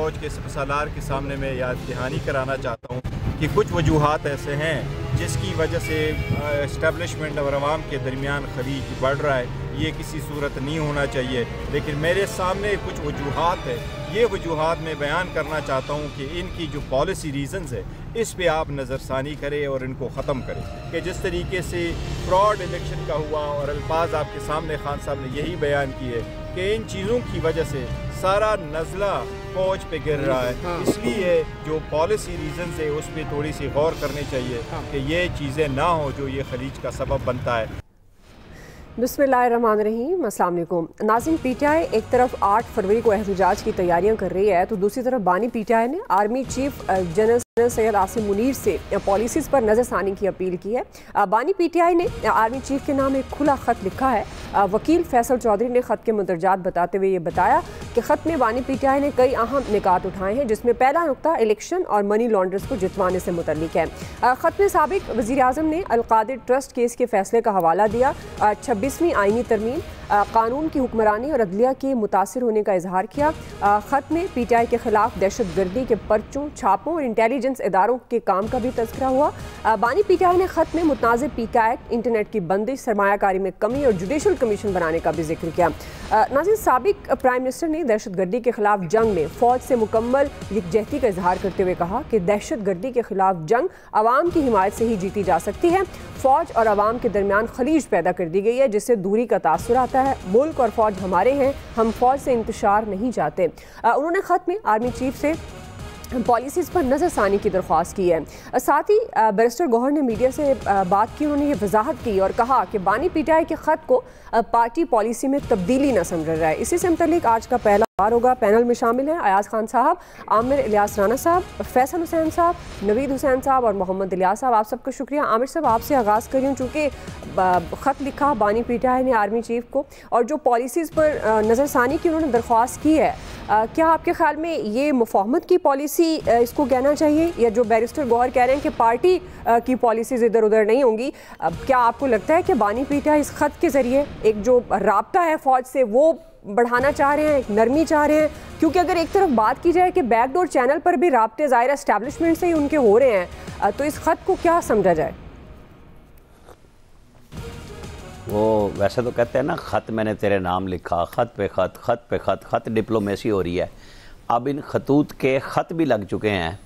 फ़ौज के सलार के सामने मैं याद दहानी कराना चाहता हूँ कि कुछ वजूहात ऐसे हैं जिसकी वजह से इस्टेब्लिशमेंट और आवाम के दरमियान खलीज बढ़ रहा है। ये किसी सूरत नहीं होना चाहिए, लेकिन मेरे सामने कुछ वजूहात है। ये वजूहात मैं बयान करना चाहता हूँ कि इनकी जो पॉलिसी रीज़न्स है इस पे आप नज़रसानी करें और इनको ख़त्म करें कि जिस तरीके से फ्रॉड इलेक्शन का हुआ और अल्फाज आपके सामने खान साहब ने यही बयान किए कि इन चीज़ों की वजह से सारा नज़ला फ़ौज पे गिर रहा है। इसलिए जो पॉलिसी रीज़न्स है उस पर थोड़ी सी गौर करनी चाहिए कि ये चीज़ें ना हो जो ये खलीज का सबब बनता है। बिस्मिल्लाहिर्रहमानिर्रहीम, अस्सलाम वालेकुम नाज़रीन। पीटीआई एक तरफ 8 फरवरी को एहतजाज की तैयारियां कर रही है तो दूसरी तरफ बानी पीटीआई ने army chief general Syed Asim Munir से पॉलिसीज़ पर नज़रसानी की अपील की है। बानी पीटीआई ने आर्मी चीफ के नाम एक खुला ख़त लिखा है। वकील फैसल चौधरी ने ख़त के मुदरजात बताते हुए ये बताया कि ख़त में बानी पीटीआई ने कई अहम निकात उठाए हैं, जिसमें पहला नुकता इलेक्शन और मनी लॉन्ड्रर्स को जितवाने से मुतल्लिक है। ख़त में साबिक वज़ीर आज़म ने अलकादिर ट्रस्ट केस के फैसले का हवाला दिया। 26वीं आईनी तरमीम कानून की हुक्मरानी और अदलिया के मुतासिर होने का इजहार किया। ख़त में पीटीआई के खिलाफ दहशत गर्दी के पर्चों, छापों और इंटेलिजेंस इदारों के काम का भी तज़किरा हुआ। बानी पीटीआई ने ख़त में मुतनाज़ पीका एक्ट, इंटरनेट की बंदिश, सरमायाकारी में कमी और जुडिशल कमीशन बनाने का भी जिक्र किया। नाज़रीन, साबिक प्राइम मिनिस्टर ने दहशत गर्दी के खिलाफ जंग में फ़ौज से मुकम्मल यकजहती का इजहार करते हुए कहा कि दहशत गर्दी के खिलाफ जंग आवाम की हिमायत से ही जीती जा सकती है। फ़ौज और आवाम के दरमियान खलीज पैदा कर दी गई है जिससे दूरी का तासुर आता है। मुल्क और फ़ौज हमारे हैं, हम फ़ौज से इंतशार नहीं चाहते। उन्होंने ख़त में आर्मी चीफ से पॉलिसीज़ पर नज़रसानी की दरख्वास्त की है। साथ ही बैरिस्टर गौहर ने मीडिया से बात की। उन्होंने ये वजाहत की और कहा कि बानी पीटीआई के ख़त को पार्टी पॉलिसी में तब्दीली न समझ रहा है। इसी से मुतल्लिक आज का पहला बार होगा। पैनल में शामिल हैं अयाज खान साहब, आमिर इलियास राना साहब, फैसल हुसैन साहब, नवीद हुसैन साहब और मोहम्मद इलियास साहब। आप सबका शुक्रिया। आमिर साहब, आपसे आगाज़ करी हूँ, चूँकि ख़त लिखा बानी पीटीआई ने आर्मी चीफ को और जो पॉलिसीज़ पर नज़रसानी की उन्होंने दरख्वास्त की है, क्या आपके ख्याल में ये मुफाहमत की पॉलिसी इसको कहना चाहिए, या जो बैरिस्टर गौहर कह रहे हैं कि पार्टी की पॉलिसीज़ इधर उधर नहीं होंगी, क्या आपको लगता है कि बानी पीटीआई इस ख़त के ज़रिए एक जो राब्ता है फ़ौज से वो बढ़ाना चाह रहे हैं, एक नरमी चाह रहे हैं? क्योंकि अगर एक तरफ बात की जाए कि बैकडोर चैनल पर भी राब्ते ज़ाहिर एस्टैब्लिशमेंट से ही उनके हो रहे हैं, तो इस ख़त को क्या समझा जाए? वो वैसे तो कहते हैं ना, ख़त मैंने तेरे नाम लिखा, ख़त पे ख़त, ख़त पे ख़त, ख़त डिप्लोमेसी हो रही है। अब इन खतूत के ख़त भी लग चुके हैं,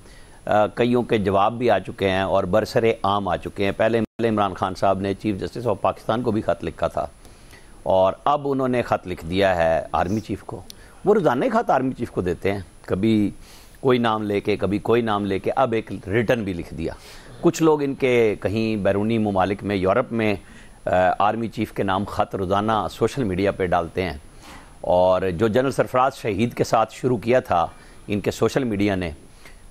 कईयों के जवाब भी आ चुके हैं और बरसरे आम आ चुके हैं। पहले इमरान खान साहब ने चीफ जस्टिस ऑफ पाकिस्तान को भी ख़त लिखा था और अब उन्होंने ख़त लिख दिया है आर्मी चीफ़ को। वो रोज़ाना ही ख़त आर्मी चीफ़ को देते हैं, कभी कोई नाम लेके, कभी कोई नाम लेके, अब एक रिटर्न भी लिख दिया। कुछ लोग इनके कहीं बैरूनी ममालिक में, यूरोप में आर्मी चीफ़ के नाम ख़त रोज़ाना सोशल मीडिया पे डालते हैं। और जो जनरल सरफराज शहीद के साथ शुरू किया था इनके सोशल मीडिया ने,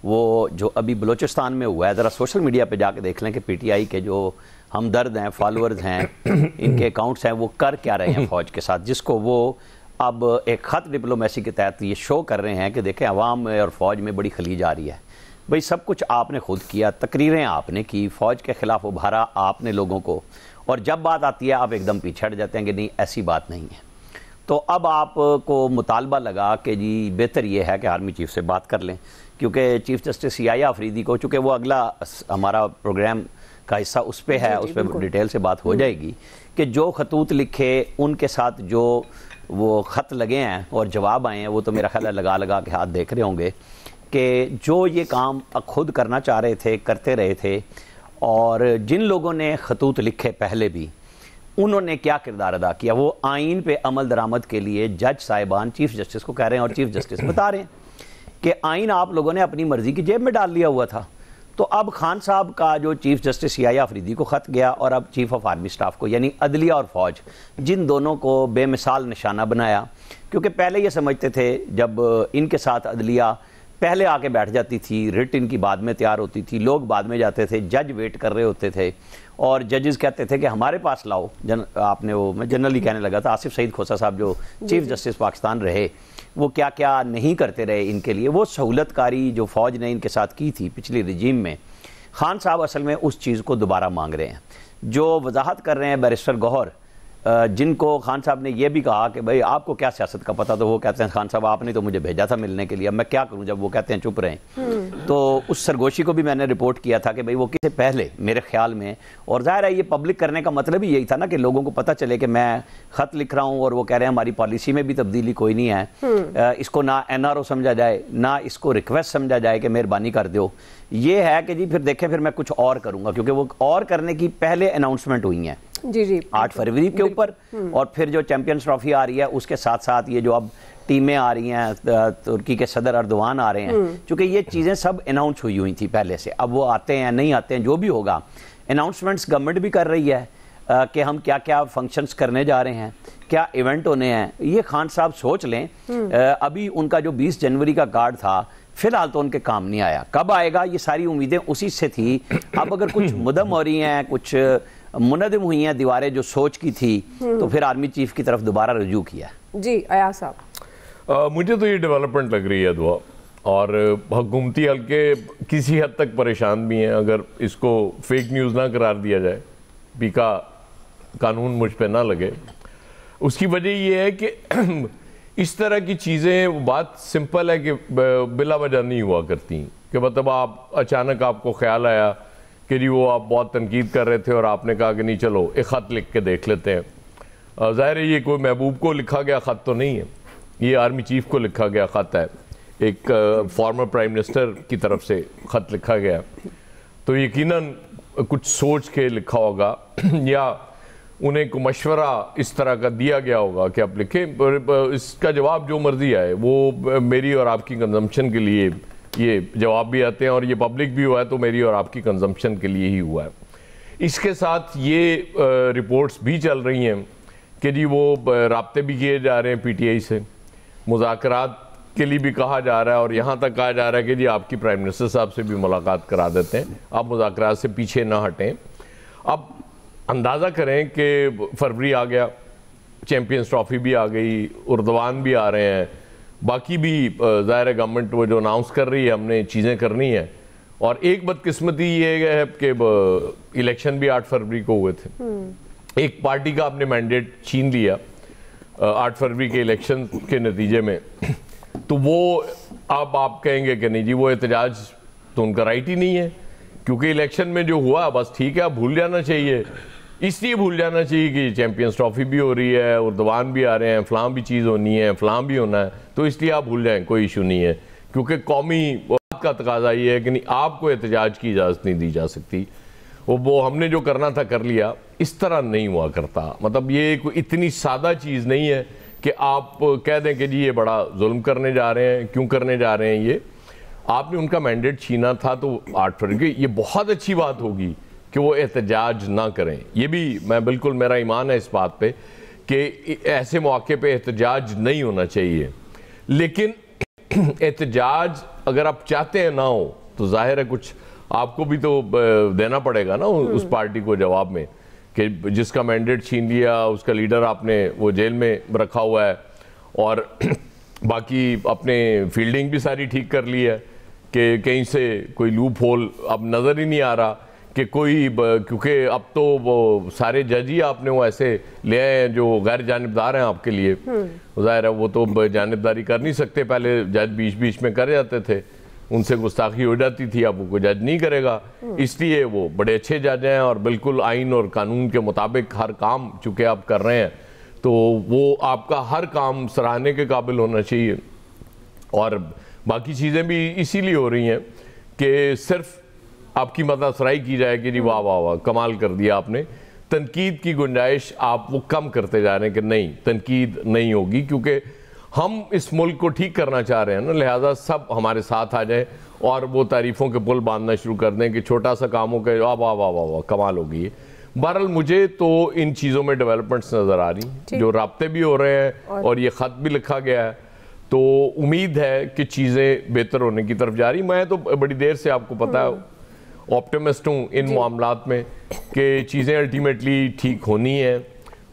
वो जो अभी बलूचिस्तान में हुआ है, ज़रा सोशल मीडिया पे जाके देख लें कि पीटीआई के जो हमदर्द हैं, फॉलोअर्स हैं, इनके अकाउंट्स हैं, वो कर क्या रहे हैं फ़ौज के साथ, जिसको वो अब एक ख़त डिप्लोमेसी के तहत ये शो कर रहे हैं कि देखें अवाम में और फ़ौज में बड़ी खलीज आ रही है। भाई सब कुछ आपने खुद किया, तकरीरें आपने की, फ़ौज के ख़िलाफ़ उभारा आपने लोगों को, और जब बात आती है आप एकदम पीछे हट जाते हैं कि नहीं ऐसी बात नहीं है। तो अब आपको मुतालबा लगा कि जी बेहतर ये है कि आर्मी चीफ से बात कर लें, क्योंकि चीफ जस्टिस याया अफरीदी को, चूँकि वो अगला हमारा प्रोग्राम का हिस्सा उस पर है, उस पर डिटेल से बात हो जाएगी कि जो खतूत लिखे उनके साथ जो वो ख़त लगे हैं और जवाब आए हैं, वो तो मेरा ख्याल है लगा लगा के हाथ देख रहे होंगे कि जो ये काम खुद करना चाह रहे थे करते रहे थे, और जिन लोगों ने खतूत लिखे पहले भी, उन्होंने क्या किरदार अदा किया। वो आइन पे अमल दरामद के लिए जज साहिबान चीफ जस्टिस को कह रहे हैं और चीफ जस्टिस बता रहे हैं कि आइन आप लोगों ने अपनी मर्जी की जेब में डाल लिया हुआ था। तो अब खान साहब का जो चीफ जस्टिस याया अफरीदी को ख़त गया और अब चीफ ऑफ आर्मी स्टाफ को, यानी अदलिया और फ़ौज, जिन दोनों को बेमिसाल निशाना बनाया। क्योंकि पहले ये समझते थे जब इनके साथ अदलिया पहले आके बैठ जाती थी, रिट इनकी बाद में तैयार होती थी, लोग बाद में जाते थे, जज वेट कर रहे होते थे और जजेस कहते थे कि हमारे पास लाओ। आपने वो, मैं जनरली कहने लगा था, आसिफ सईद खोसा साहब जो चीफ जस्टिस पाकिस्तान रहे, वो क्या क्या नहीं करते रहे इनके लिए। वो सहूलतकारी जो फ़ौज ने इनके साथ की थी पिछली रजीम में, खान साहब असल में उस चीज़ को दोबारा मांग रहे हैं। जो वजाहत कर रहे हैं बैरिस्टर गौहर जिनको खान साहब ने यह भी कहा कि भाई आपको क्या सियासत का पता, तो वो कहते हैं खान साहब आपने तो मुझे भेजा था मिलने के लिए, अब मैं क्या करूं जब वो कहते हैं चुप रहें। तो उस सरगोशी को भी मैंने रिपोर्ट किया था कि भाई वो किससे पहले मेरे ख्याल में, और जाहिर है ये पब्लिक करने का मतलब ही यही था ना कि लोगों को पता चले कि मैं खत लिख रहा हूँ और वो कह रहे हैं हमारी पॉलिसी में भी तब्दीली कोई नहीं है, इसको ना NRO समझा जाए ना इसको रिक्वेस्ट समझा जाए कि मेहरबानी कर दो। ये है कि जी फिर देखें फिर मैं कुछ और करूंगा, क्योंकि वो और करने की पहले अनाउंसमेंट हुई है जी 8 फरवरी के ऊपर, और फिर जो चैंपियंस ट्रॉफी आ रही है उसके साथ साथ ये जो अब टीमें आ रही हैं, तुर्की के सदर अर्दवान आ रहे हैं, क्योंकि ये चीज़ें सब अनाउंस हुई थी पहले से। अब वो आते हैं नहीं आते हैं जो भी होगा, अनाउंसमेंट्स गवर्नमेंट भी कर रही है कि हम क्या क्या फंक्शंस करने जा रहे हैं, क्या इवेंट होने हैं, ये खान साहब सोच लें। अभी उनका जो 20 जनवरी का कार्ड था फिलहाल तो उनके काम नहीं आया, कब आएगा ये सारी उम्मीदें उसी से थी। अब अगर कुछ मुदम हो रही हैं, कुछ मुनदम हुई हैं दीवारें जो सोच की थी, तो फिर आर्मी चीफ की तरफ दोबारा रुजू किया। जी अयाज साहब, मुझे तो ये डेवलपमेंट लग रही है दुआ, और हुकूमती हल्के किसी हद तक परेशान भी हैं अगर इसको फेक न्यूज़ ना करार दिया जाए, पीका कानून मुझ पे ना लगे। उसकी वजह ये है कि इस तरह की चीज़ें, बात सिंपल है कि बिला वजह नहीं हुआ करती, कि मतलब आप अचानक आपको ख्याल आया कि जी वो आप बहुत तनकीद कर रहे थे और आपने कहा कि नहीं चलो एक ख़त लिख के देख लेते हैं। ज़ाहिर है ये कोई महबूब को लिखा गया ख़त तो नहीं है, ये आर्मी चीफ को लिखा गया ख़त है, एक फॉर्मर प्राइम मिनिस्टर की तरफ से ख़त लिखा गया, तो यकीनन कुछ सोच के लिखा होगा या उन्हें को मशवरा इस तरह का दिया गया होगा कि आप लिखें। इसका जवाब जो मर्जी आए, वो मेरी और आपकी कंजम्पशन के लिए ये जवाब भी आते हैं, और ये पब्लिक भी हुआ है तो मेरी और आपकी कंजम्पशन के लिए ही हुआ है। इसके साथ ये रिपोर्ट्स भी चल रही हैं कि जी वो राब्ते भी किए जा रहे हैं PTI से, मुज़ाकरात के लिए भी कहा जा रहा है, और यहाँ तक कहा जा रहा है कि जी आपकी प्राइम मिनिस्टर साहब से भी मुलाकात करा देते हैं, आप मुज़ाकरात से पीछे ना हटें। अब अंदाज़ा करें कि फरवरी आ गया, चैम्पियंस ट्रॉफी भी आ गई, उर्दवान भी आ रहे हैं, बाकी भी ज़ाहिर गवर्नमेंट वो जो अनाउंस कर रही है हमने चीज़ें करनी है। और एक बदकिस्मती ये है कि इलेक्शन भी 8 फरवरी को हुए थे, एक पार्टी का आपने मैंडेट छीन लिया 8 फरवरी के इलेक्शन के नतीजे में, तो वो अब आप कहेंगे कि नहीं जी वो एहतजाज तो उनका राइट ही नहीं है, क्योंकि इलेक्शन में जो हुआ बस ठीक है, आप भूल जाना चाहिए। इसलिए भूल जाना चाहिए कि चैंपियंस ट्रॉफी भी हो रही है, उर्दवान भी आ रहे हैं, फलां भी चीज़ होनी है, फलां भी होना है, तो इसलिए आप भूल जाएं, कोई इशू नहीं है, क्योंकि कौमी बात का तकाजा ये है कि नहीं आपको एहतजाज की इजाज़त नहीं दी जा सकती। वो हमने जो करना था कर लिया, इस तरह नहीं हुआ करता। मतलब ये कोई इतनी सादा चीज़ नहीं है कि आप कह दें कि जी ये बड़ा जुल्म करने जा रहे हैं, क्यों करने जा रहे हैं, ये आपने उनका मैंडेट छीना था तो 8 फरवरी, ये बहुत अच्छी बात होगी कि वो एहतजाज ना करें। ये भी मैं बिल्कुल, मेरा ईमान है इस बात पे कि ऐसे मौके पे एहतजाज नहीं होना चाहिए, लेकिन एहतजाज अगर आप चाहते हैं ना हो तो जाहिर है कुछ आपको भी तो देना पड़ेगा ना उस पार्टी को जवाब में, कि जिसका मैंडेट छीन लिया उसका लीडर आपने वो जेल में रखा हुआ है, और बाकी अपने फील्डिंग भी सारी ठीक कर ली है कि कहीं से कोई लूप होल अब नज़र ही नहीं आ रहा कि कोई, क्योंकि अब तो वो सारे जज ही आपने वो ऐसे ले आए हैं जो गैर जानिबदार हैं आपके लिए। ज़ाहिर है वो तो जानिबदारी कर नहीं सकते, पहले जज बीच बीच में कर जाते थे, उनसे गुस्ताखी हो जाती थी, अब वो कोई जज नहीं करेगा, इसलिए वो बड़े अच्छे जज हैं और बिल्कुल आइन और कानून के मुताबिक हर काम चूँकि आप कर रहे हैं तो वो आपका हर काम सराहने के काबिल होना चाहिए। और बाकी चीज़ें भी इसीलिए हो रही हैं कि सिर्फ आपकी मददसराई की जाए कि जी वाह वाह वाह कमाल कर दिया आपने, तनकीद की गुंजाइश आप वो कम करते जा रहे हैं कि नहीं तनकीद नहीं होगी, क्योंकि हम इस मुल्क को ठीक करना चाह रहे हैं ना, लिहाजा सब हमारे साथ आ जाए और वो तारीफ़ों के पुल बांधना शुरू कर दें कि छोटा सा काम हो के वाह वाह वाह वाह वाह कमाल होगी ये। बहरहाल मुझे तो इन चीज़ों में डेवलपमेंट्स नज़र आ रही, जो राब्ते भी हो रहे हैं और ये ख़त भी लिखा गया है, तो उम्मीद है कि चीज़ें बेहतर होने की तरफ जा रही। मैं तो बड़ी देर से आपको पता है ऑप्टिमिस्ट हूँ इन मामलात में कि चीज़ें अल्टीमेटली ठीक होनी है,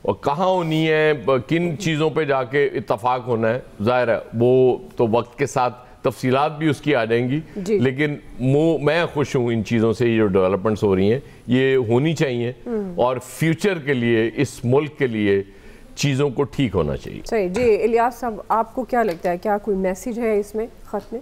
और कहाँ होनी है, किन चीज़ों पे जाके इत्तफाक होना है, ज़ाहिर है वो तो वक्त के साथ तफसीलात भी उसकी आ जाएंगी, लेकिन मैं खुश हूँ इन चीज़ों से। ये जो डेवलपमेंट्स हो रही हैं ये होनी चाहिए और फ्यूचर के लिए, इस मुल्क के लिए चीज़ों को ठीक होना चाहिए। सही जी। इलियास साहब, आपको क्या लगता है, क्या कोई मैसेज है इसमें खत में?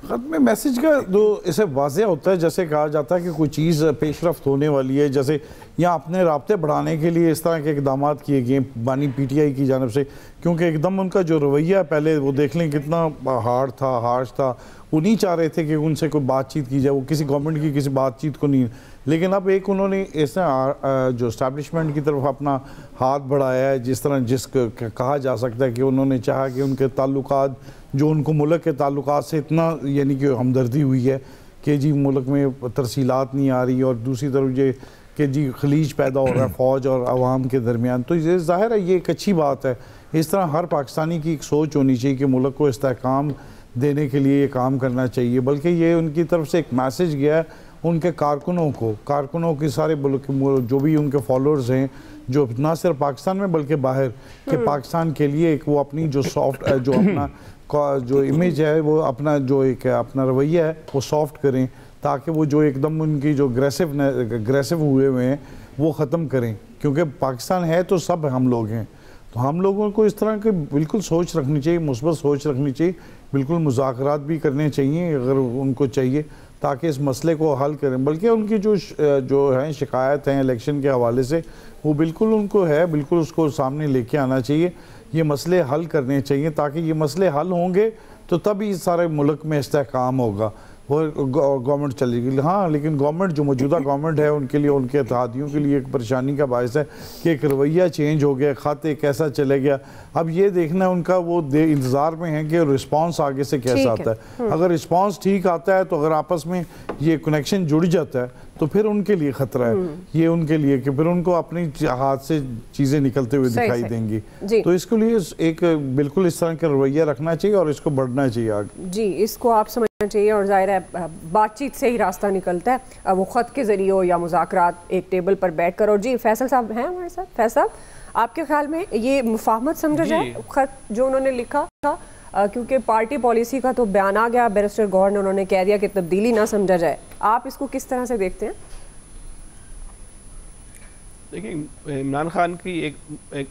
खत में मैसेज का जो इसे वाज़ेह होता है, जैसे कहा जाता है कि कोई चीज़ पेशरफ्त होने वाली है, जैसे यहाँ अपने राब्ते बढ़ाने के लिए इस तरह के इकदाम किए गए बानी PTI की जानब से, क्योंकि एकदम उनका जो रवैया पहले वो देख लें कितना हार्ड था, हार्श था। वो नहीं चाह रहे थे कि उनसे कोई बातचीत की जाए, वो किसी गवर्नमेंट की किसी बातचीत को नहीं। लेकिन अब एक उन्होंने इस जो इस्टेब्लिशमेंट की तरफ अपना हाथ बढ़ाया है, जिस तरह कहा जा सकता है कि उन्होंने चाहा कि उनके ताल्लुकात, जो उनको मुल्क के ताल्लुकात से इतना यानी कि हमदर्दी हुई है कि जी मुल्क में तरसीलात नहीं आ रही, और दूसरी तरफ ये कि जी खलीज पैदा हो रहा है फ़ौज और आवाम के दरमियान, तो ये ज़ाहिर है ये एक अच्छी बात है। इस तरह हर पाकिस्तानी की एक सोच होनी चाहिए कि मुल्क को इस्तेहकाम देने के लिए ये काम करना चाहिए। बल्कि ये उनकी तरफ से एक मैसेज गया है उनके कारकुनों की सारे जो भी उनके फॉलोअर्स हैं, जो ना सिर्फ पाकिस्तान में बल्कि बाहर के पाकिस्तान के लिए एक वो अपनी जो सॉफ्ट जो अपना जो इमेज है, वो अपना जो एक अपना रवैया है वो सॉफ्ट करें, ताकि वो जो एकदम उनकी जो अग्रेसिव हुए हैं वो ख़त्म करें। क्योंकि पाकिस्तान है तो सब हम लोग हैं, तो हम लोगों को इस तरह की बिल्कुल सोच रखनी चाहिए, मुस्बत सोच रखनी चाहिए, बिल्कुल मुज़ाकरात भी करने चाहिए अगर उनको चाहिए, ताकि इस मसले को हल करें। बल्कि उनकी जो है शिकायत हैं इलेक्शन के हवाले से, वो बिल्कुल उनको है, बिल्कुल उसको सामने लेके आना चाहिए, ये मसले हल करने चाहिए, ताकि ये मसले हल होंगे तो तभी सारे मुल्क में इस्तेहकाम होगा और गवर्नमेंट चलेगी। हाँ, लेकिन गवर्नमेंट जो मौजूदा गवर्नमेंट है उनके लिए, उनके इत्तेहादियों के लिए एक परेशानी का बायस है कि एक रवैया चेंज हो गया, खत एक कैसा चले गया। अब ये देखना है उनका, वो इंतज़ार में है कि रिस्पांस आगे से कैसा आता है। अगर रिस्पांस ठीक आता है, तो अगर आपस में ये कनेक्शन जुड़ जाता है, तो फिर उनके लिए ख़तरा है ये उनके लिए कि फिर उनको अपनी हाथ से चीज़ें निकलते हुए दिखाई देंगी। तो इसके लिए एक बिल्कुल इस तरह का रवैया रखना चाहिए और इसको बढ़ना चाहिए आगे। जी, इसको आप समझना चाहिए, और जाहिर है बातचीत से ही रास्ता निकलता है, वो ख़त के ज़रिए हो या मुज़ाकरात एक टेबल पर बैठ कर। और जी फैसल साहब हैं हमारे साथ। फैसल साहब, आपके ख्याल में ये मुफाहमत समझा जाए ख़त जो उन्होंने लिखा था? क्योंकि पार्टी पॉलिसी का तो बयान आ गया, बैरिस्टर गौहर ने उन्होंने कह दिया कि तब्दीली ना समझा जाए। आप इसको किस तरह से देखते हैं? देखिए, इमरान खान की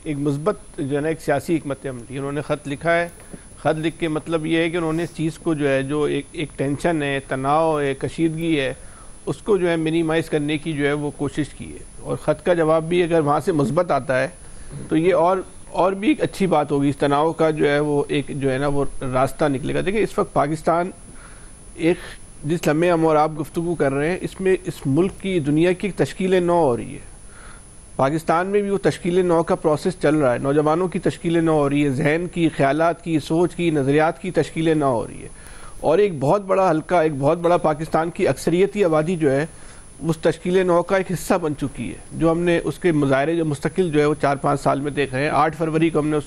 एक मुस्बत जो है ना एक सियासी हिकमत अमली, उन्होंने ख़त लिखा है। ख़त लिख के मतलब ये है कि उन्होंने इस चीज़ को जो है, जो एक टेंशन है, तनाव है, कशीदगी है, उसको जो है मिनिमाइज़ करने की जो है वो कोशिश की है। और ख़त का जवाब भी अगर वहाँ से मुस्बत आता है तो ये और भी एक अच्छी बात होगी। इस तनाव का जो है वो एक जो है ना वो रास्ता निकलेगा। देखिए, इस वक्त पाकिस्तान एक जिस लम्हे हम और आप गुफ्तगू कर रहे हैं, इसमें इस मुल्क की, दुनिया की तश्कील नौ हो रही है। पाकिस्तान में भी वो तश्कील नौ का प्रोसेस चल रहा है, नौजवानों की तश्कील नौ हो रही है, जहन की, ख्यालात की, सोच की, नज़रियात की तश्कील नौ हो रही है। और एक बहुत बड़ा हल्का, एक बहुत बड़ा पाकिस्तान की अक्सरियती आबादी जो है उस तश्कील नौ का एक हिस्सा बन चुकी है। जो हमने उसके मुजाहरे जो मुस्तकिल जो है वो 4-5 साल में देख रहे हैं। 8 फरवरी को हमने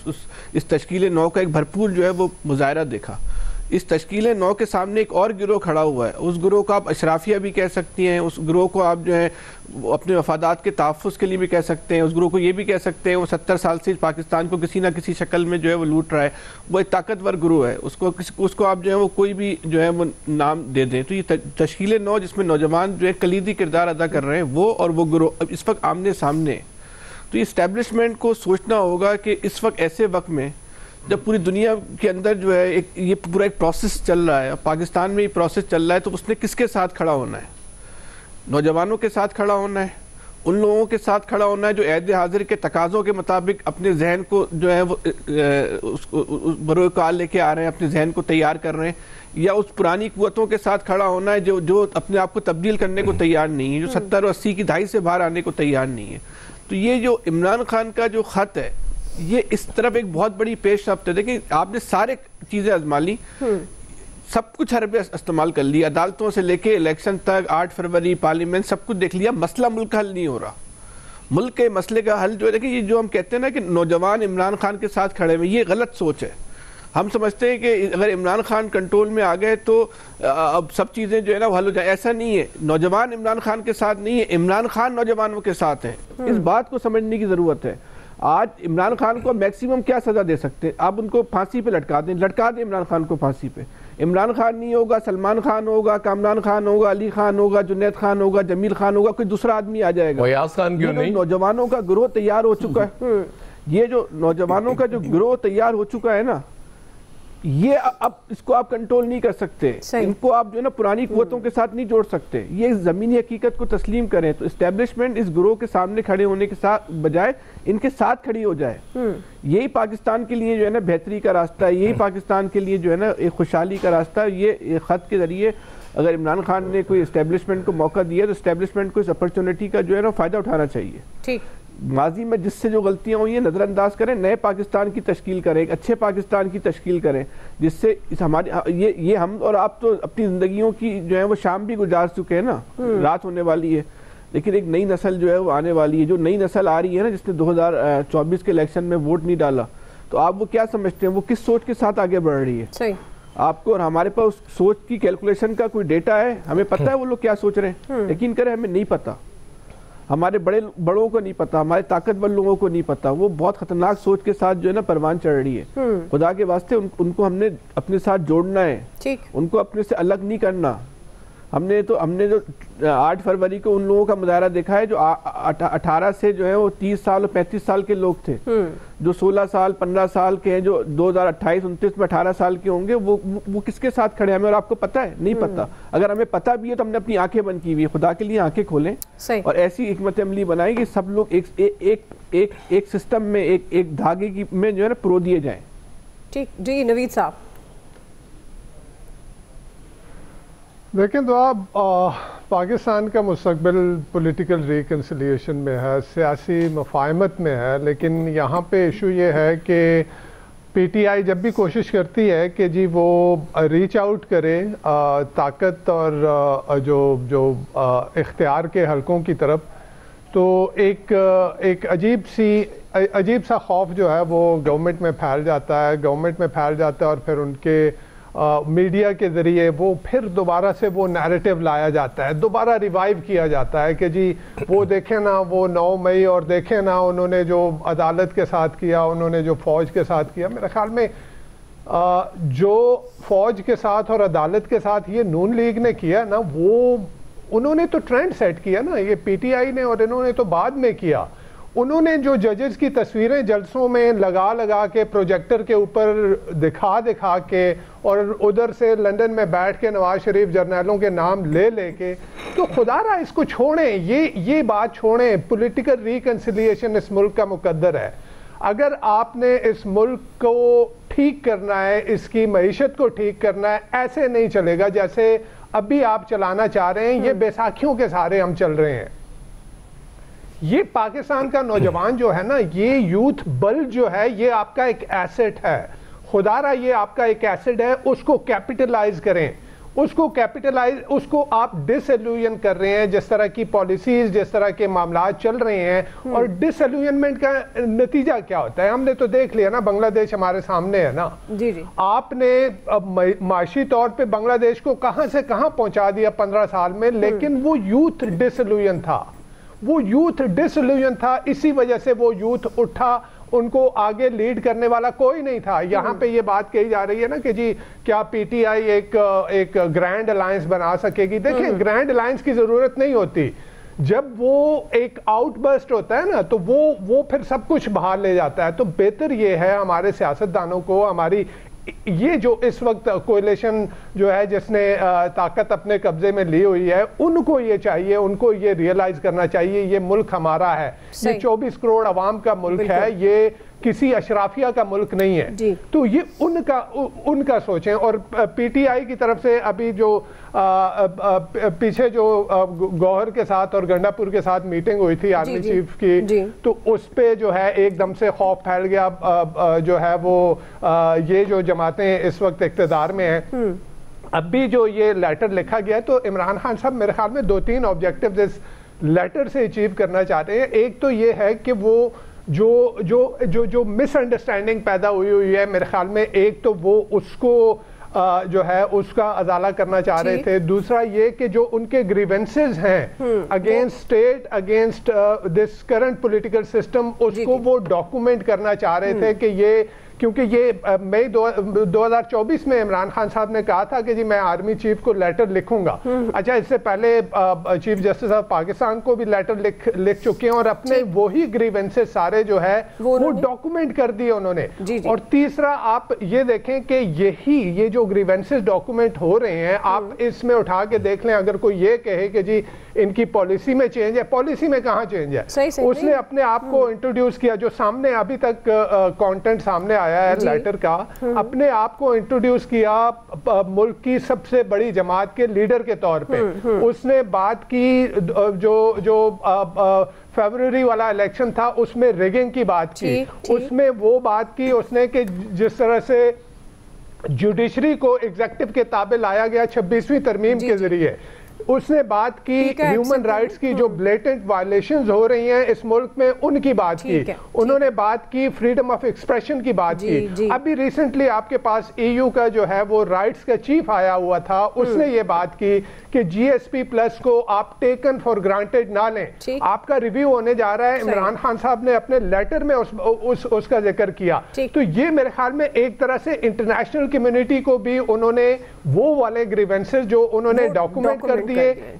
इस तश्कील नौ का एक भरपूर जो है वो मुजाहरा देखा। इस तश्कील नौ के सामने एक और गिरोह खड़ा हुआ है। उस गिरोह को आप अशराफिया भी कह सकती हैं, उस गिरोह को आप जो है अपने मफादात के तहफ़्फ़ुज़ के लिए भी कह सकते हैं, उस गिरोह को ये भी कह सकते हैं वो 70 साल से पाकिस्तान को किसी ना किसी शक्ल में जो है वो लूट रहा है। वो एक ताकतवर गिरोह है, उसको आप जो है वो कोई भी जो है वो नाम दे दें। तो ये तश्कील नौ जिसमें नौजवान जो है कलीदी किरदार अदा कर रहे हैं, वो और वो गिरोह इस वक्त आमने सामने। तो ये इस्टेब्लिशमेंट को सोचना होगा कि इस वक्त ऐसे वक्त में जब पूरी दुनिया के अंदर जो है ये पूरा एक प्रोसेस चल रहा है, पाकिस्तान में ये प्रोसेस चल रहा है, तो उसने किसके साथ खड़ा होना है? नौजवानों के साथ खड़ा होना है, उन लोगों के साथ खड़ा होना है जो अहद हाजिर के तकाज़ों के मुताबिक अपने जहन को जो है वो बरोकार लेके आ रहे हैं, अपने जहन को तैयार कर रहे हैं, या उस पुरानी कुव्वतों के साथ खड़ा होना है जो अपने आप को तब्दील करने को तैयार नहीं है, जो 70 और 80 की दहाई से बाहर आने को तैयार नहीं है। तो ये जो इमरान खान का जो ख़त है, ये इस तरफ एक बहुत बड़ी पेशरफ्त है। देखिए, आपने सारे चीज़ें आजमा ली, सब कुछ हरबे इस्तेमाल कर लिया, अदालतों से लेके इलेक्शन तक, 8 फरवरी पार्लियामेंट, सब कुछ देख लिया, मसला मुल्क का हल नहीं हो रहा। मुल्क के मसले का हल जो है, देखिए ये जो हम कहते हैं ना कि नौजवान इमरान खान के साथ खड़े हुए, ये गलत सोच है। हम समझते हैं कि अगर इमरान खान कंट्रोल में आ गए तो अब सब चीज़ें जो है ना वो हल हो जाए। ऐसा नहीं है। नौजवान इमरान खान के साथ नहीं है, इमरान खान नौजवानों के साथ है। इस बात को समझने की ज़रूरत है। आज इमरान खान को मैक्सिमम क्या सज़ा दे सकते हैं? आप उनको फांसी पे लटका दें इमरान खान को फांसी पे। इमरान खान नहीं होगा, सलमान खान होगा, कामरान खान होगा, अली खान होगा, जुनैद खान होगा, जमील खान होगा, कोई दूसरा आदमी आ जाएगा। फयाज खान क्यों नहीं? नौजवानों का गिरोह तैयार हो चुका है। ये जो नौजवानों का जो गिरोह तैयार हो चुका है ना, ये अब इसको आप कंट्रोल नहीं कर सकते, इनको आप जो है ना पुरानी कुव्वतों के साथ नहीं जोड़ सकते। ये ज़मीनी हकीकत को तस्लीम करें तो इस्टेब्लिशमेंट इस गिरोह के सामने खड़े होने के साथ बजाय इनके साथ खड़ी हो जाए। यही पाकिस्तान के लिए जो है ना बेहतरी का रास्ता है, यही पाकिस्तान के लिए जो है ना एक खुशहाली का रास्ता है। ये ख़त के ज़रिए अगर इमरान खान ने कोई इस्टेब्लिशमेंट को मौका दिया तो इस्टेब्लिशमेंट को इस अपॉर्चुनिटी का जो है ना फ़ायदा उठाना चाहिए। ठीक, माजी में जिससे जो गलतियां हुई हैं नज़रअंदाज करें, नए पाकिस्तान की तश्कील करें, एक अच्छे पाकिस्तान की तश्कील करें, जिससे इस हमारी ये हम और आप तो अपनी ज़िंदगियों की जो है वो शाम भी गुजार चुके हैं ना, रात होने वाली है, लेकिन एक नई नस्ल जो है वो आने वाली है। जो नई नस्ल आ रही है ना, जिसने 2024 के इलेक्शन में वोट नहीं डाला, तो आप वो क्या समझते हैं वो किस सोच के साथ आगे बढ़ रही है? सही। आपको और हमारे पास उस सोच की कैलकुलेशन का कोई डेटा है? हमें पता है वो लोग क्या सोच रहे हैं? यकीन करें हमें नहीं पता, हमारे बड़ों को नहीं पता, हमारे ताकतवर लोगों को नहीं पता। वो बहुत खतरनाक सोच के साथ जो है ना परवान चढ़ रही है। खुदा के वास्ते उनको हमने अपने साथ जोड़ना है, उनको अपने से अलग नहीं करना। हमने जो 8 फरवरी को उन लोगों का मुजाहरा देखा है जो 18 से जो है वो 30 साल और 35 साल के लोग थे, जो 16 साल 15 साल के हैं, जो 2028-29 में 18 साल के होंगे, वो किसके साथ खड़े हैं हमें और आपको पता है? नहीं पता। अगर हमें पता भी है तो हमने अपनी आंखें बंद की हुई है। खुदा के लिए आंखें खोलें और ऐसी हिकमत अमली बनाएं कि सब लोग एक सिस्टम में एक धागे में जो है ना प्रो दिए जाएं। ठीक जी, नवीद साहब। लेकिन तो आप पाकिस्तान का मुस्तकबिल पॉलिटिकल रिकन्सिलिएशन में है, सियासी मफाहमत में है, लेकिन यहाँ पे इशू ये है कि पीटीआई जब भी कोशिश करती है कि जी वो रीच आउट करे ताकत और जो इख्तियार के हलकों की तरफ, तो एक अजीब सा खौफ जो है वो गवर्नमेंट में फैल जाता है, और फिर उनके मीडिया के ज़रिए वो फिर दोबारा से वो नैरेटिव लाया जाता है, दोबारा रिवाइव किया जाता है कि जी वो देखें ना वो 9 मई और देखें ना उन्होंने जो अदालत के साथ किया, उन्होंने जो फ़ौज के साथ किया। मेरे ख्याल में जो फ़ौज के साथ और अदालत के साथ ये नून लीग ने किया ना, वो उन्होंने तो ट्रेंड सेट किया ना, ये पीटीआई ने, और इन्होंने तो बाद में किया। उन्होंने जो जजेस की तस्वीरें जलसों में लगा के प्रोजेक्टर के ऊपर दिखा के और उधर से लंदन में बैठ के नवाज शरीफ जर्नैलों के नाम ले के, तो खुदारा इसको छोड़ें, ये बात छोड़ें। पॉलिटिकल रिकन्सिलिएशन इस मुल्क का मुकद्दर है। अगर आपने इस मुल्क को ठीक करना है, इसकी मईशत को ठीक करना है, ऐसे नहीं चलेगा जैसे अभी आप चलाना चाह रहे हैं। ये बैसाखियों के सहारे हम चल रहे हैं। ये पाकिस्तान का नौजवान जो है ना, ये यूथ बल जो है, ये आपका एक एसेट है। खुदारा ये आपका एक एसेट है, उसको कैपिटलाइज करें, उसको आप डिसइल्यूजन कर रहे हैं। जिस तरह की पॉलिसीज, जिस तरह के मामला चल रहे हैं, और डिसइल्यूजनमेंट का नतीजा क्या होता है हमने तो देख लिया ना, बांग्लादेश हमारे सामने है ना। जी जी। आपने माशी तौर पे बांग्लादेश को कहां से कहां पहुंचा दिया 15 साल में, लेकिन वो यूथ डिसइल्यूजन था, इसी वजह से वो यूथ उठा, उनको आगे लीड करने वाला कोई नहीं था। यहाँ पे ये बात कही जा रही है ना कि जी क्या पीटीआई एक ग्रैंड अलायंस बना सकेगी। देखिए, ग्रैंड अलायंस की जरूरत नहीं होती। जब वो एक आउटबर्स्ट होता है ना, तो वो फिर सब कुछ बाहर ले जाता है। तो बेहतर ये है हमारे सियासतदानों को, हमारी ये जो इस वक्त कोalition जो है जिसने ताकत अपने कब्जे में ली हुई है, उनको ये चाहिए, उनको ये रियलाइज करना चाहिए ये मुल्क हमारा है, ये 24 करोड़ अवाम का मुल्क है, ये किसी अशराफिया का मुल्क नहीं है। तो ये उनका सोचें। और पीटीआई की तरफ से अभी जो पीछे जो गौहर के साथ और गंडापुर के साथ मीटिंग हुई थी आर्मी चीफ की, तो उस पे जो है एकदम से खौफ फैल गया। जो है वो ये जो जमातें इस वक्त इख्तिदार में हैं, अब भी जो ये लेटर लिखा गया है, तो इमरान खान साहब मेरे ख्याल में 2-3 ऑब्जेक्टिव्स इस लेटर से अचीव करना चाहते हैं। एक तो ये है कि वो जो मिसअंडरस्टैंडिंग पैदा हुई है मेरे ख्याल में, एक तो वो उसको जो है उसका अजाला करना चाह रहे थे। दूसरा ये कि जो उनके ग्रीवेंसेस हैं against state, against this current political system, उसको वो डॉक्यूमेंट करना चाह रहे थे कि ये क्योंकि ये मई 2024 में इमरान खान साहब ने कहा था कि जी मैं आर्मी चीफ को लेटर लिखूंगा। अच्छा, इससे पहले चीफ जस्टिस ऑफ पाकिस्तान को भी लेटर लिख चुके हैं और अपने वही ग्रीवेंसेस सारे जो है वो डॉक्यूमेंट कर दिए उन्होंने। और तीसरा, आप ये देखें कि ये जो ग्रीवेंसेस डॉक्यूमेंट हो रहे हैं, आप इसमें उठा के देख लें, अगर कोई ये कहे कि जी इनकी पॉलिसी में चेंज है, पॉलिसी में कहां चेंज है? सही उसने अपने आप को इंट्रोड्यूस किया, जो सामने अभी तक कंटेंट सामने आया है लेटर का, अपने आप को इंट्रोड्यूस किया मुल्क की सबसे बड़ी जमात के लीडर के तौर पे। उसने बात की जो फरवरी वाला इलेक्शन था उसमें रिगिंग की बात की, उसमें वो बात की उसने कि जिस तरह से जुडिशरी को एग्जीक्यूटिव के ताबे लाया गया 26वीं तरमीम के जरिए, उसने बात की ह्यूमन राइट्स की जो ब्लेटेंट वायलेशंस हो रही हैं इस मुल्क में उनकी बात की, उन्होंने बात की फ्रीडम ऑफ एक्सप्रेशन की बात की। अभी रिसेंटली आपके पास EU का जो है वो राइट्स का चीफ आया हुआ था, उसने ये बात की कि GSP प्लस को आप टेकन फॉर ग्रांटेड ना लें, आपका रिव्यू होने जा रहा है। इमरान खान साहब ने अपने लेटर में उसका जिक्र किया। तो ये मेरे ख्याल में एक तरह से इंटरनेशनल कम्युनिटी को भी उन्होंने वो वाले ग्रीवेंसेस जो उन्होंने डॉक्यूमेंट कर दिए,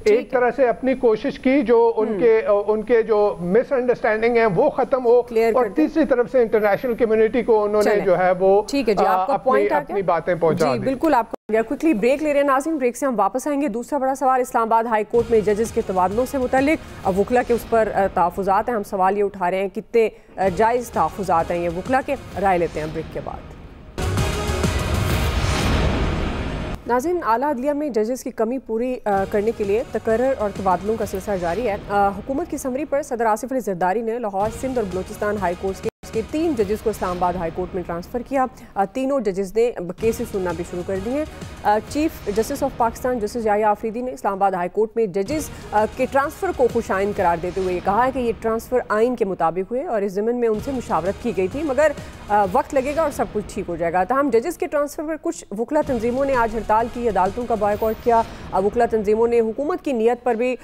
एक तरह से अपनी कोशिश की जो उनके जो मिसअंडरस्टैंडिंग है वो खत्म हो, और तीसरी तरफ से इंटरनेशनल कम्युनिटी को उन्होंने जो है वो अपनी बातें पहुंचा दी। बिल्कुल, आपको क्विकली ब्रेक ले रहे हैं नाज़रीन, ब्रेक से हम वापस आएंगे। दूसरा बड़ा सवाल इस्लामाबाद हाई कोर्ट में जजेस के तबादलों से मुतालिक, अब वकला के उस पर तहफ़्फ़ुज़ात हैं। हम सवाल ये उठा रहे हैं कितने जायज़ तहफ़्फ़ुज़ात हैं ये, वकला के राय लेते हैं ब्रेक के बाद। नाज़रीन, आला अदलिया में जजेस की कमी पूरी करने के लिए तकर्रर और तबादलों का सिलसिला जारी है। हुकूमत की समरी पर सदर आसिफ अली ज़रदारी ने लाहौर, सिंध और बलूचिस्तान हाई कोर्ट के 3 जजेस को इस्लामाबाद हाई कोर्ट में ट्रांसफ़र किया। तीनों जजेस ने केसेस सुनना भी शुरू कर दिए हैं। Chief justice of Pakistan justice Yahya Afridi ने इस्लामाबाद हाई कोर्ट में जजेस के ट्रांसफ़र को खुशाइन करार देते हुए कहा है कि ये ट्रांसफ़र आइन के मुताबिक हुए और इस ज़मीन में उनसे मुशावरत की गई थी, मगर वक्त लगेगा और सब कुछ ठीक हो जाएगा। तमाम जजेस के ट्रांसफ़र पर कुछ वकला तंजीमों ने आज हड़ताल की, अदालतों का बॉयकॉट किया। वकला तंजीमों ने हुकूमत की नीयत पर भी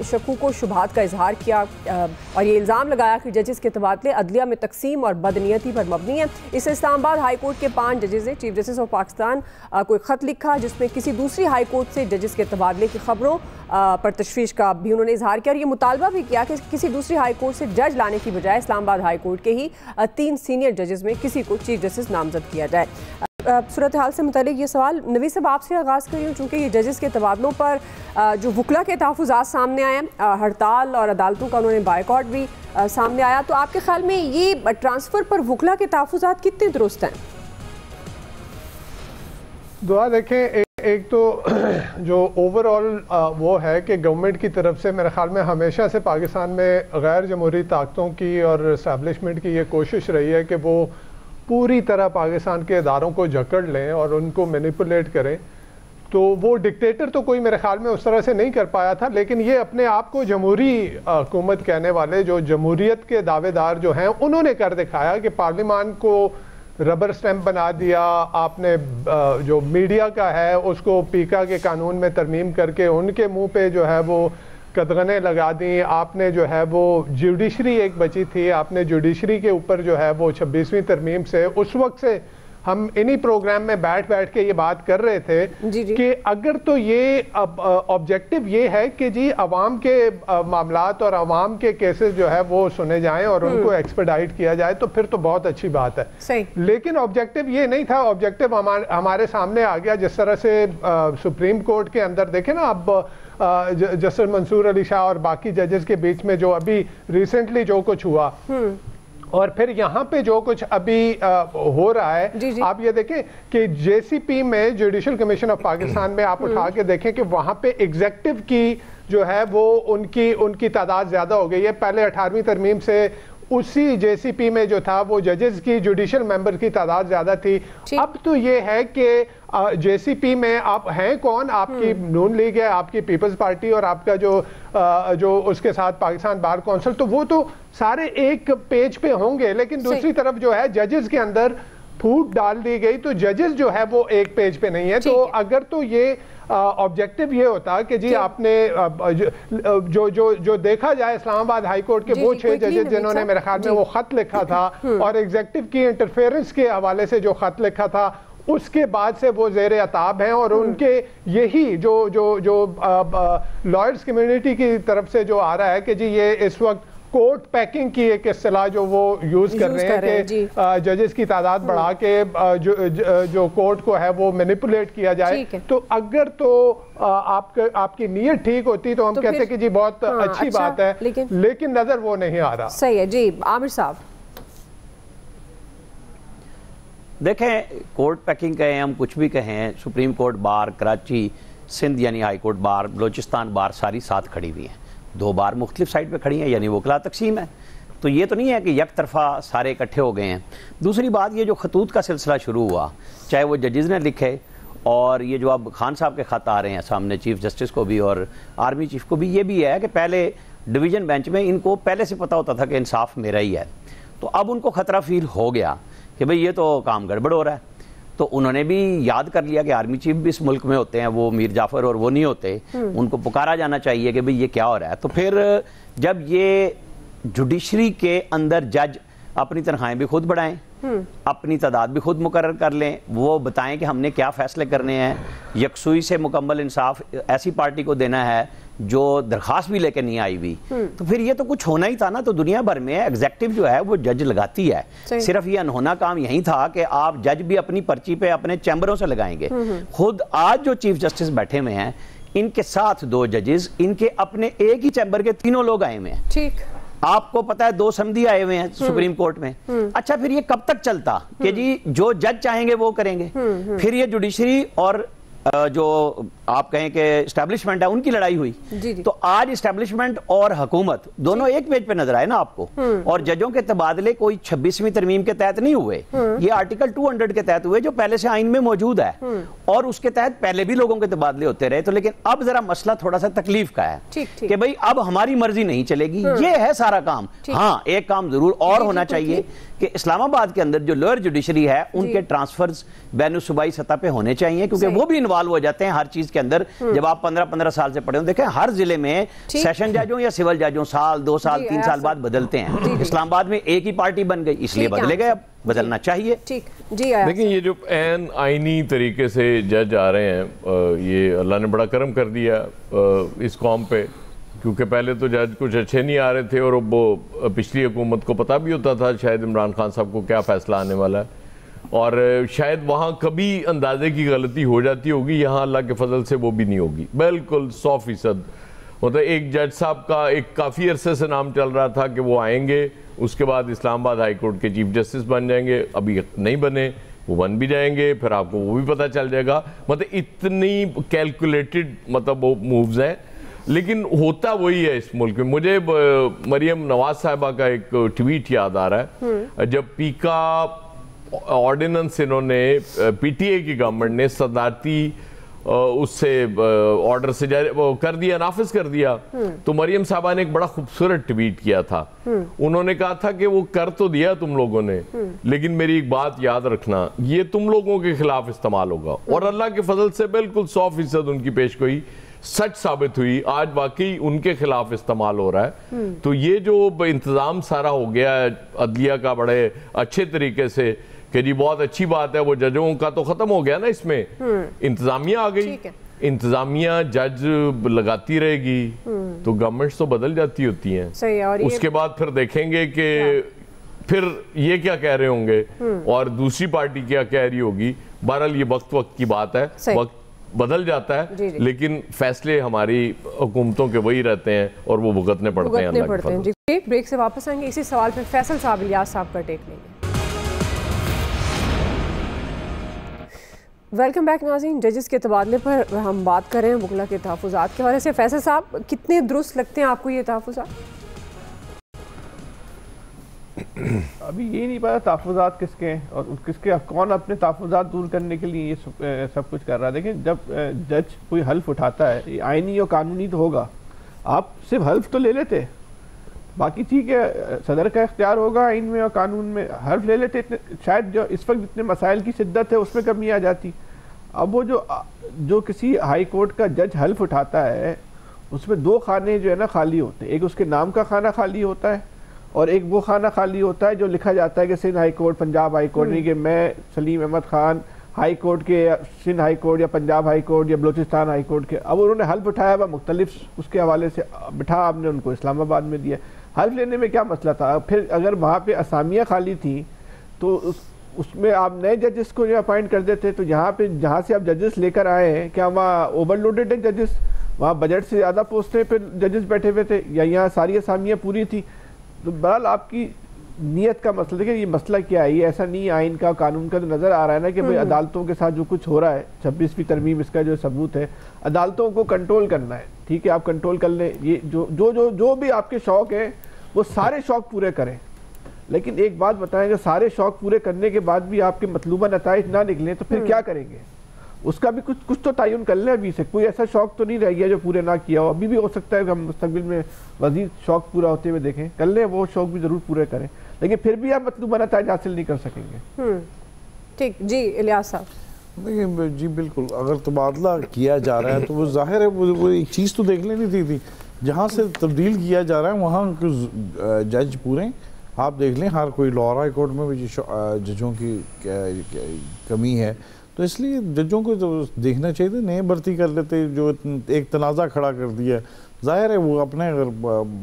शकूक व शुबहात का इजहार किया और ये इल्ज़ाम लगाया कि जजेस के तबादले अदलिया में तकसीम और बदनीयती पर मबनी है। इससे इस्लामाबाद हाई कोर्ट के 5 जजेस ने चीफ जस्टिस ऑफ पाकिस्तान को एक खत लिखा जिसमें किसी दूसरी हाई कोर्ट से जजेस के तबादले की खबरों पर तशवीश का भी उन्होंने इजहार किया और ये मुतालबा भी किया कि किसी दूसरी हाई कोर्ट से जज लाने की बजाय इस्लामाबाद हाई कोर्ट के ही 3 सीनियर जजेस में किसी को चीफ जस्टिस नामजद किया जाए। सूरत हाल से मुतालिक ये सवाल नवी साहब आपसे आगाज़ करी हूँ, चूँकि ये जजेस के तबादलों पर जो वकला के तहफ़्फ़ुज़ात सामने आए, हड़ताल और अदालतों का उन्होंने बायकॉट भी सामने आया, तो आपके ख्याल में ये ट्रांसफ़र पर वकला के तहफ़्फ़ुज़ात कितने दुरुस्त हैं? दुआ देखें, एक तो जो ओवरऑल वो है कि गवर्नमेंट की तरफ से मेरे ख्याल में हमेशा से पाकिस्तान में गैर जमहूरी ताकतों की और इस्टेब्लिशमेंट की ये कोशिश रही है कि वो पूरी तरह पाकिस्तान के इदारों को जकड़ लें और उनको मैनिपुलेट करें। तो वो डिक्टेटर तो कोई मेरे ख्याल में उस तरह से नहीं कर पाया था, लेकिन ये अपने आप को जमहूरी हुकूमत कहने वाले जो जमहूरियत के दावेदार जो हैं उन्होंने कर दिखाया कि पार्लियामान को रबर स्टैम्प बना दिया आपने, जो मीडिया का है उसको पीका के कानून में तरमीम करके उनके मुंह पे जो है वो कदगने लगा दी आपने, जो है वो जुडिशरी एक बची थी, आपने जुडिशरी के ऊपर जो है वो 26वीं तरमीम से उस वक्त से हम इन्हीं प्रोग्राम में बैठ के ये बात कर रहे थे कि अगर तो ये ऑब्जेक्टिव ये है कि जी अवाम के मामलात और अवाम के केसेस जो है वो सुने जाएं और उनको एक्सपेडाइट किया जाए तो फिर तो बहुत अच्छी बात है। सही। लेकिन ऑब्जेक्टिव ये नहीं था, ऑब्जेक्टिव हमारे सामने आ गया जिस तरह से सुप्रीम कोर्ट के अंदर देखें ना, अब जस्टिस मंसूर अली शाह और बाकी जजेस के बीच में जो अभी रिसेंटली जो कुछ हुआ और फिर यहाँ पे जो कुछ अभी हो रहा है, आप ये देखें कि JCP में जुडिशल कमीशन ऑफ पाकिस्तान में आप उठा के देखें कि वहाँ पे एग्जेक्टिव की जो है वो उनकी तादाद ज्यादा हो गई है। पहले 18वीं तरमीम से उसी JCP में जो था वो जजेस की जुडिशल मेंबर की तादाद ज्यादा थी। अब तो ये है कि JCP में आप हैं कौन, आपकी नून लीग है, आपकी पीपल्स पार्टी और आपका जो उसके साथ पाकिस्तान बार काउंसिल, तो वो तो सारे एक पेज पे होंगे, लेकिन दूसरी तरफ जो है जजेस के अंदर फूट डाल दी गई तो जजेस जो है वो एक पेज पे नहीं है। तो अगर तो ये ऑब्जेक्टिव ये होता कि जी आपने जो देखा जाए इस्लामाबाद हाई कोर्ट के वो 6 जजेस जिन्होंने मेरे ख्याल में वो खत लिखा था और एग्जीक्यूटिव की इंटरफेरेंस के हवाले से जो खत लिखा था, उसके बाद से वो ज़ेर अताब हैं और उनके यही जो लॉयर्स कम्युनिटी की तरफ से जो आ रहा है कि जी ये इस वक्त कोर्ट पैकिंग की एक इस्तेलाह जो वो यूज कर रहे हैं कि जजेस की तादाद बढ़ा के जो कोर्ट को है वो मैनिपुलेट किया जाए। तो अगर तो आपकी नीयत ठीक होती तो हम कहते हैं कि जी बहुत अच्छी बात है, लेकिन नजर वो नहीं आ रहा। सही है जी। आमिर साहब देखें, कोर्ट पैकिंग कहें हम कुछ भी कहें, supreme court bar, Karachi, Sindh यानी हाई कोर्ट बार, बलोचिस्तान बार सारी साथ खड़ी हुई हैं। 2 बार मुख्तलिफ साइड पे खड़ी हैं, यानी वकला तकसीम है। तो ये तो नहीं है कि यक तरफा सारे इकट्ठे हो गए हैं। दूसरी बात, ये जो खतूत का सिलसिला शुरू हुआ, चाहे वो जजेस ने लिखे और ये जो अब खान साहब के ख़त आ रहे हैं सामने चीफ जस्टिस को भी और आर्मी चीफ को भी, ये भी है कि पहले डिवीज़न बेंच में इनको पहले से पता होता था कि इंसाफ मेरा ही है, तो अब उनको ख़तरा फील हो गया कि भाई ये तो काम गड़बड़ हो रहा है। तो उन्होंने भी याद कर लिया कि आर्मी चीफ भी इस मुल्क में होते हैं, वो मीर जाफ़र और वो नहीं होते, उनको पुकारा जाना चाहिए कि भाई ये क्या हो रहा है। तो फिर जब ये जुडिशरी के अंदर जज अपनी तनख्वाहें भी खुद बढ़ाएं, अपनी तादाद भी खुद मुकर्रर कर लें, वो बताएं कि हमने क्या फ़ैसले करने हैं, यकसुई से मुकम्मल इंसाफ ऐसी पार्टी को देना है जो दरख्वास्त भी लेके नहीं आई हुई, तो फिर ये तो कुछ होना ही था ना। तो दुनिया भर में एग्जेक्टिव जो है वो जज लगाती है, सिर्फ ये अनहोना काम यही था कि आप जज भी अपनी पर्ची पे अपने चैम्बरों से लगाएंगे। खुद आज जो चीफ जस्टिस बैठे हुए हैं, इनके साथ 2 जजेस, इनके अपने एक ही चैम्बर के 3 लोग आए हुए हैं। ठीक, आपको पता है 2 समधी आए हुए हैं सुप्रीम कोर्ट में। अच्छा, फिर ये कब तक चलता कि जी जो जज चाहेंगे वो करेंगे? फिर ये जुडिशरी और जो आप कहें कि एस्टैब्लिशमेंट है उनकी लड़ाई हुई। तो आज एस्टैब्लिशमेंट और हुकूमत दोनों एक पेज पे नजर आए ना आपको। और जजों के तबादले कोई 26वीं तरमीम के तहत नहीं हुए, ये आर्टिकल 200 के तहत हुए जो पहले से आइन में मौजूद है, और उसके तहत पहले भी लोगों के तबादले होते रहे। तो लेकिन अब जरा मसला थोड़ा सा तकलीफ का है कि भाई अब हमारी मर्जी नहीं चलेगी, ये है सारा काम। हाँ, एक काम जरूर और होना चाहिए कि इस्लामाबाद के अंदर जो लोअर जुडिशरी है उनके ट्रांसफर्स बैनुल सूबाई सतह पे होने चाहिए, क्योंकि वो भी इन्वॉल्व हो जाते हैं हर चीज के अंदर। जब आप 15-15 साल से पढ़े हो, देखें हर जिले में सेशन जजों या सिविल जजों साल 2 साल 3 साल बाद बदलते हैं। इस्लामाबाद में एक ही पार्टी बन गई, इसलिए बदले गए, अब बदलना चाहिए। ठीक जी। देखिए, ये जो एन आईनी तरीके से जज आ रहे हैं, ये अल्लाह ने बड़ा करम कर दिया इस कौम पे, क्योंकि पहले तो जज कुछ अच्छे नहीं आ रहे थे और वो पिछली हुकूमत को पता भी होता था शायद इमरान खान साहब को क्या फैसला आने वाला है, और शायद वहाँ कभी अंदाजे की गलती हो जाती होगी, यहाँ अल्लाह के फजल से वो भी नहीं होगी। बिल्कुल 100%। मतलब एक जज साहब का एक काफ़ी अरसे से नाम चल रहा था कि वो आएंगे, उसके बाद इस्लामाबाद हाई कोर्ट के चीफ जस्टिस बन जाएंगे, अभी नहीं बने, वो बन भी जाएंगे, फिर आपको वो भी पता चल जाएगा। मतलब इतनी कैलकुलेटेड मतलब वो मूव्स हैं, लेकिन होता वही है इस मुल्क में। मुझे मरियम नवाज साहिबा का एक ट्वीट याद आ रहा है, जब पीका ऑर्डिनेंस इन्होंने पीटीए की गवर्नमेंट ने सदारती उससे ऑर्डर से कर दिया, नाफिज कर दिया, तो मरियम साहबा ने एक बड़ा खूबसूरत ट्वीट किया था। उन्होंने कहा था कि वो कर तो दिया तुम लोगों ने, लेकिन मेरी एक बात याद रखना, ये तुम लोगों के खिलाफ इस्तेमाल होगा। और अल्लाह के फजल से बिल्कुल 100% उनकी पेशगोई सच साबित हुई, आज वाकई उनके खिलाफ इस्तेमाल हो रहा है। तो ये जो इंतजाम सारा हो गया है अदलिया का बड़े अच्छे तरीके से, कि जी बहुत अच्छी बात है, वो जजों का तो खत्म हो गया ना, इसमें इंतजामिया आ गई, इंतजामिया जज लगाती रहेगी, तो गवर्नमेंट्स तो बदल जाती होती हैं। उसके बाद फिर देखेंगे कि फिर ये क्या कह रहे होंगे और दूसरी पार्टी क्या कह रही होगी। बहरहाल ये वक्त की बात है, वक्त बदल जाता है, जी जी। लेकिन फैसले हमारी हुकूमतों के वही रहते हैं और वो भुगतने पड़ते हैं। ब्रेक से वापस आएंगे, इसी सवाल पे फैसल साहब, इलियास साहब का टेक लेंगे। वेलकम बैक नाज़रीन। जजेस के तबादले पर हम बात कर रहे हैं, वकला के तहफ़्फ़ुज़ात के हवाले से। फैसल साहब, कितने दुरुस्त लगते हैं आपको ये तहफ़्फ़ुज़ात? अभी ये नहीं पता तहफ़्फ़ुज़ात किसके हैं और किसके, कौन अपने तहफ़्फ़ुज़ात दूर करने के लिए ये सब कुछ कर रहा है। देखिए, जब जज कोई हल्फ उठाता है, ये आइनी और कानूनी तो होगा, आप सिर्फ हल्फ तो ले लेते, बाकी ठीक है सदर का इख्तियार होगा आइन में और कानून में, हल्फ ले लेते, शायद जो इस वक्त जितने मसाइल की शिद्दत है उसमें कमी आ जाती। अब वो जो किसी हाई कोर्ट का जज हल्फ उठाता है उसमें 2 खाने जो है ना खाली होते हैं, एक उसके नाम का खाना खाली होता है और एक वो खाना खाली होता है जो लिखा जाता है कि Sindh high court, Punjab high court, नहीं कि मैं सलीम अहमद खान हाई कोर्ट के, सिंध हाई कोर्ट या पंजाब हाई कोर्ट या बलूचिस्तान हाई कोर्ट के। अब उन्होंने हल्फ उठाया हुआ मुख्तलिफ उसके हवाले से बिठा, आपने उनको इस्लामाबाद में दिया। हल्फ लेने में क्या मसला था? फिर अगर वहाँ पे असामियाँ खाली थी तो उसमें आप नए जजेस को अपॉइंट कर देते। तो यहाँ पे जहाँ से आप जजेस लेकर आए हैं, क्या वहाँ ओवरलोडेड है जजेस? वहाँ बजट से ज़्यादा पोस्टें पे जजेस बैठे हुए थे या यहाँ सारी असामियाँ पूरी थी? तो बहरहाल आपकी नीयत का मसला, देखिए ये मसला क्या है, ये ऐसा नहीं आइन का कानून का तो नज़र आ रहा है ना कि भाई अदालतों के साथ जो कुछ हो रहा है, 26वीं तरमीम इसका जो सबूत है, अदालतों को कंट्रोल करना है। ठीक है, आप कंट्रोल कर लें, ये जो भी आपके शौक़ हैं वो सारे शौक़ पूरे करें। लेकिन एक बात बताएंगे, सारे शौक़ पूरे करने के बाद भी आपके मतलूबा नताइज ना निकलें तो फिर क्या करेंगे? उसका भी कुछ तो तयन कर लें। अभी से कोई ऐसा शौक़ तो नहीं रह गया जो पूरे ना किया हो। अभी भी हो सकता है कि हम मुस्तकबिल में मज़ीद शौक़ पूरा होते हुए देखें, कर लें, वो शौक़ भी ज़रूर पूरे करें, लेकिन फिर भी आप मतलूबा नताइज हासिल नहीं कर सकेंगे। ठीक जी, इलियास साहब। देखिए जी बिल्कुल, अगर तबादला किया जा रहा है तो वो जाहिर है वो एक चीज़ तो देख लेनी थी जहाँ से तब्दील किया जा रहा है वहाँ जज पूरे आप देख लें। हर कोई लाहौर हाई कोर्ट में भी जजों की कमी है, तो इसलिए जजों को तो देखना चाहिए था, नए भर्ती कर लेते। जो एक तनाज़ा खड़ा कर दिया, जाहिर है वो अपने अगर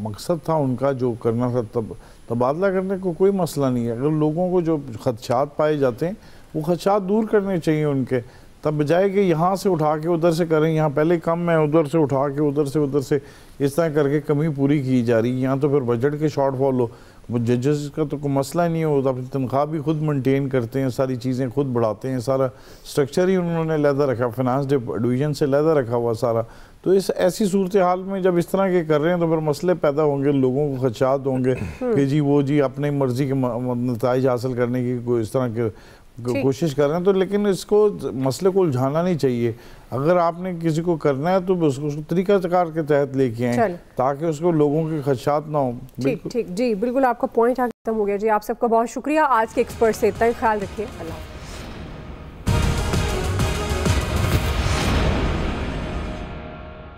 मकसद था उनका जो करना था तब तबादला करने को कोई मसला नहीं है। अगर लोगों को जो खदशात पाए जाते हैं वो खदशात दूर करने चाहिए उनके, तब बजाय कि यहाँ से उठा के उधर से करें, यहाँ पहले कम है उधर से उठा के उधर से इस तरह करके कमी पूरी की जा रही है। यहाँ तो फिर बजट के शॉर्टफॉल हो, वो जजेस का तो कोई मसला ही नहीं हो, तो अपनी तनख्वाह भी खुद मेंटेन करते हैं, सारी चीज़ें खुद बढ़ाते हैं, सारा स्ट्रक्चर ही उन्होंने लहदा रखा, फिनांस डिवीजन से लहदा रखा हुआ सारा। तो इस ऐसी सूरत हाल में जब इस तरह के कर रहे हैं तो फिर मसले पैदा होंगे, लोगों को खदशात होंगे कि जी वो जी अपनी मर्जी के नताइज हासिल करने की कोई इस तरह के कोशिश कर रहे हैं। तो लेकिन इसको मसले को उलझाना नहीं चाहिए। अगर आपने किसी को करना है तो उसको तरीक़ाकार के तहत लेके आए ताकि उसको लोगों के खदशात ना हो। ठीक जी, बिल्कुल आपका पॉइंट खत्म हो गया जी। आप सबका बहुत शुक्रिया। आज के एक्सपर्ट से इतना ही, ख्याल रखिए। अल्लाह।